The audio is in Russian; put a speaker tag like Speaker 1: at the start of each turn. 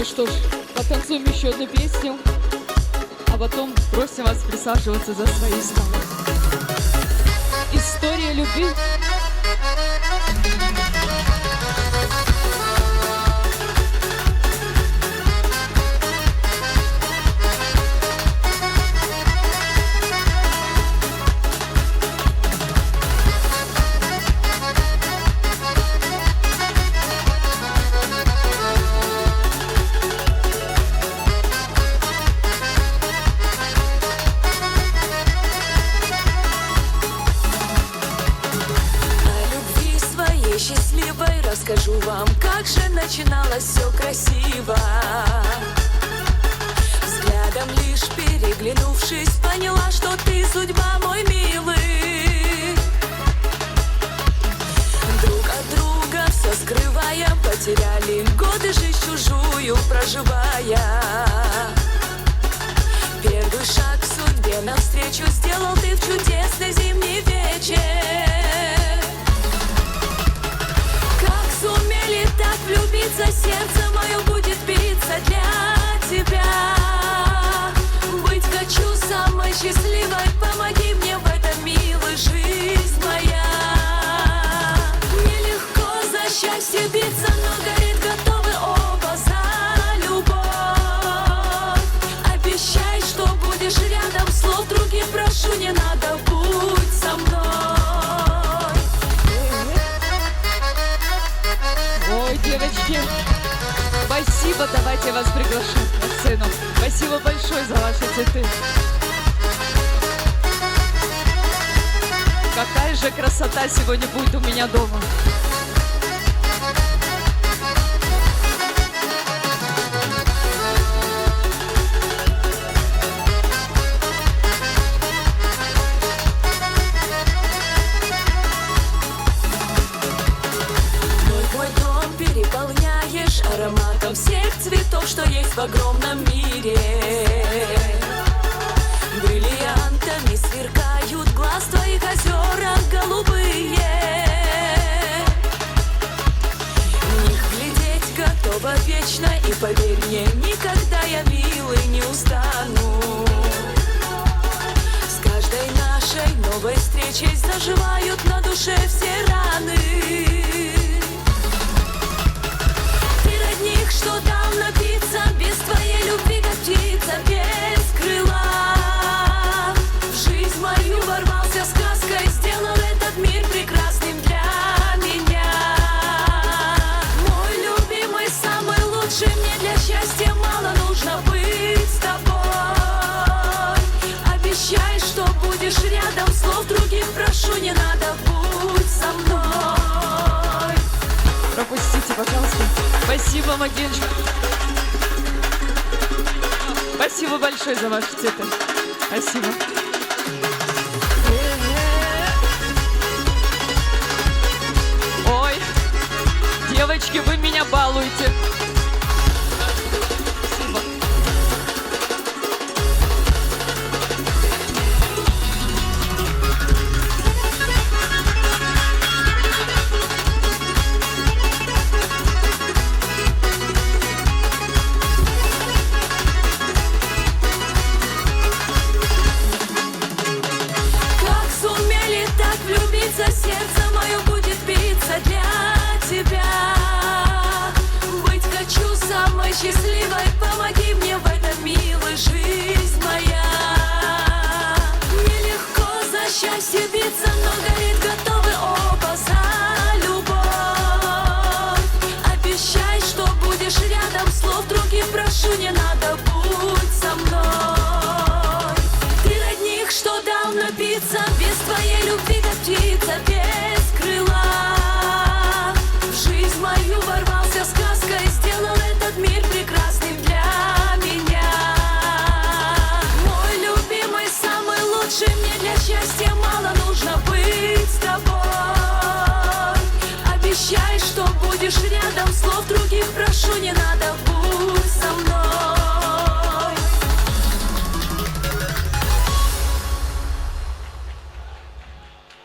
Speaker 1: Ну что ж, потанцуем еще одну песню, а потом просим вас присаживаться за свои столы. История любви.
Speaker 2: Счастливой расскажу вам, как же начиналось все красиво. Взглядом лишь переглянувшись, поняла, что ты судьба, мой милый. Друг от друга все скрывая, потеряли годы, жизнь чужую проживая. Первый шаг к судьбе навстречу сделал ты в чудесный зимний вечер. Сумели так влюбиться, сердце мое будет биться для тебя. Быть хочу самой счастливой, помоги мне в этом, милый, жизнь моя. Нелегко за счастье биться, но горит готовы оба за любовь. Обещай, что будешь рядом, слов других прошу, не надо, будь со мной.
Speaker 1: Ой, девочки, спасибо, давайте вас приглашать на сцену. Спасибо большое за ваши цветы. Какая же красота сегодня будет у меня дома.
Speaker 2: Переполняешь ароматом всех цветов, что есть в огромном мире. Бриллиантами сверкают глаз твоих озера голубые. В них глядеть готова вечно, и поверь мне, никогда я, милый, не устану. С каждой нашей новой встречей заживают на душе все раны. Что там напиться, без твоей любви, как птица без крыла. В жизнь мою ворвался сказкой, сделал этот мир прекрасным для меня. Мой любимый, самый лучший, мне для счастья мало нужно быть с тобой. Обещай, что будешь рядом, слов других прошу, не надо, будь со мной.
Speaker 1: Пропустите, пожалуйста. Спасибо, Магенчик. Спасибо большое за ваши цветы. Спасибо. Ой, девочки, вы меня балуете. Спасибо.
Speaker 2: Сердце мое будет биться для тебя. Быть хочу самой счастливой.